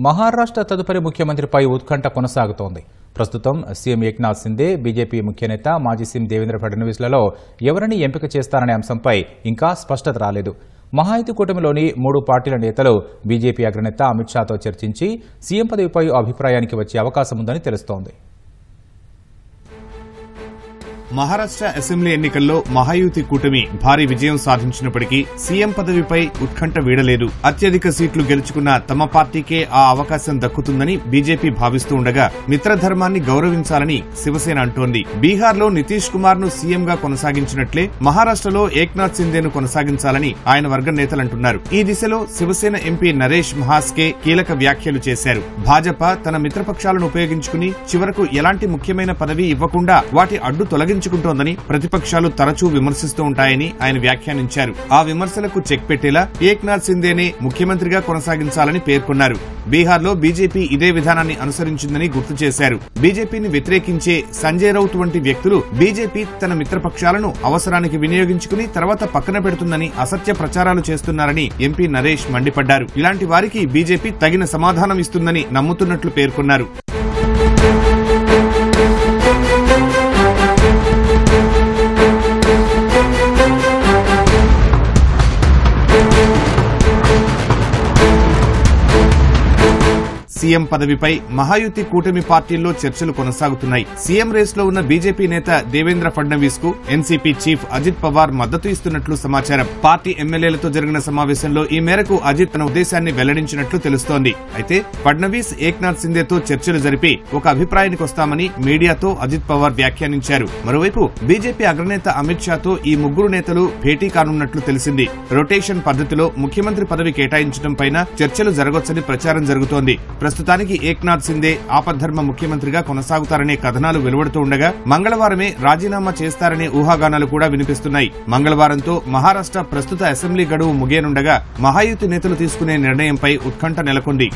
మహారాష్ట్ర తదుపరి ముఖ్యమంత్రిపై ఉత్కంఠ కొనసాగుతోంది. ప్రస్తుతం సీఎం ఏక్నాథ్ సిందే, బీజేపీ ముఖ్యనేత మాజీ సీఎం దేవేంద్ర ఫడ్నవీస్లలో ఎవరిని ఎంపిక చేస్తారనే అంశంపై ఇంకా స్పష్టత రాలేదు. మహాయుతి కూటమిలోని 3 పార్టీల నేతలు బీజేపీ అగ్రనేత అమిత్ షాతో చర్చించి సీఎం పదవిపై అభిప్రాయానికి వచ్చే అవకాశం ఉందని తెలుస్తోంది. మహారాష్ట్ర అసెంబ్లీ ఎన్నికల్లో మహాయుతి కూటమి భారీ విజయం సాధించినప్పటికీ సీఎం పదవిపై ఉత్కంఠ వీడలేదు. అత్యధిక సీట్లు గెలుచుకున్న తమ పార్టీకే ఆ అవకాశం దక్కుతుందని బీజేపీ భావిస్తూ ఉండగా మిత్రధర్మాన్ని గౌరవించాలని శివసేన అంటోంది. బీహార్లో నితీష్ కుమార్ ను సీఎంగా కొనసాగించినట్లే మహారాష్ట్రలో ఏక్నాథ్ సిందేను కొనసాగించాలని ఆయన వర్గ నేతలంటున్నారు. ఈ దిశలో శివసేన ఎంపీ నరేష్ మహాస్కే కీలక వ్యాఖ్యలు చేశారు. భాజపా తన మిత్రపక్షాలను ఉపయోగించుకుని చివరకు ఎలాంటి ముఖ్యమైన పదవి ఇవ్వకుండా వాటి అడ్డు తొలగించుకుంటోందని ప్రతిపక్షాలు తరచూ విమర్శిస్తూ ఉంటాయని ఆయన వ్యాఖ్యానించారు. ఆ విమర్శలకు చెక్ పెట్టేలా ఏక్నాథ్ సిందేనే ముఖ్యమంత్రిగా కొనసాగించాలని పేర్కొన్నారు. బీహార్లో బీజేపీ ఇదే విధానాన్ని అనుసరించిందని గుర్తు చేశారు. బీజేపీని వ్యతిరేకించే సంజయ్ రౌత్ వంటి వ్యక్తులు బీజేపీ తన మిత్రపక్షాలను అవసరానికి వినియోగించుకుని తర్వాత పక్కన పెడుతుందని అసత్య ప్రచారాలు చేస్తున్నారని ఎంపీ నరేష్ మండిపడ్డారు. ఇలాంటి వారికి బీజేపీ తగిన సమాధానం ఇస్తుందని నమ్ముతున్నట్లు పేర్కొన్నారు. సీఎం పదవిపై మహాయుతి కూటమి పార్టీల్లో చర్చలు కొనసాగుతున్నాయి. సీఎం రేసులో ఉన్న బీజేపీ నేత దేవేంద్ర ఫడ్నవీస్ కు ఎన్సీపీ చీఫ్ అజిత్ పవార్ మద్దతు ఇస్తున్నట్లు సమాచారం. పార్టీ ఎమ్మెల్యేలతో జరిగిన సమావేశంలో ఈ మేరకు అజిత్ తన ఉద్దేశాన్ని వెల్లడించినట్లు తెలుస్తోంది. అయితే ఫడ్నవీస్ ఏక్నాథ్ సిందేతో చర్చలు జరిపి ఒక అభిప్రాయానికి వస్తామని మీడియాతో అజిత్ పవార్ వ్యాఖ్యానించారు. మరోవైపు బీజేపీ అగ్రనేత అమిత్ షాతో ఈ 3 నేతలు భేటీ కానున్నట్లు తెలిసింది. రొటేషన్ పద్ధతిలో ముఖ్యమంత్రి పదవి కేటాయించడంపై చర్చలు జరగొచ్చని ప్రచారం జరుగుతోంది. ప్రస్తుతానికి ఏక్నాథ్ సిందే ఆపద్ధర్మ ముఖ్యమంత్రిగా కొనసాగుతారనే కథనాలు వెలువడుతూ ఉండగా మంగళవారమే రాజీనామా చేస్తారనే ఊహాగానాలు కూడా వినిపిస్తున్నాయి. మంగళవారంతో మహారాష్ట్ర ప్రస్తుత అసెంబ్లీ గడువు ముగియనుండగా మహాయుతి నేతలు తీసుకునే నిర్ణయంపై ఉత్కంఠ నెలకొంది.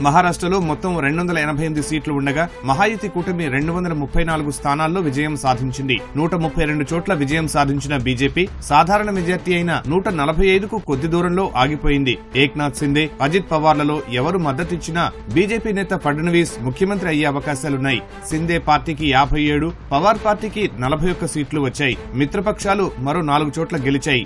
మహారాష్ట్రలో మొత్తం 288 సీట్లు ఉండగా మహాయుతి కూటమి 234 స్థానాల్లో విజయం సాధించింది. 132 చోట్ల విజయం సాధించిన బీజేపీ సాధారణ మెజార్టీ అయిన 145కు కొద్ది దూరంలో ఆగిపోయింది. ఏక్నాథ్ సిందే, అజిత్ పవార్లలో ఎవరు మద్దతిచ్చినా బీజేపీ నేత ఫడ్నవీస్ ముఖ్యమంత్రి అయ్యే అవకాశాలున్నాయి. సిందే పార్టీకి 57, పవార్ పార్టీకి 41 సీట్లు వచ్చాయి. మిత్రపక్షాలు మరో 4 చోట్ల గెలిచాయి.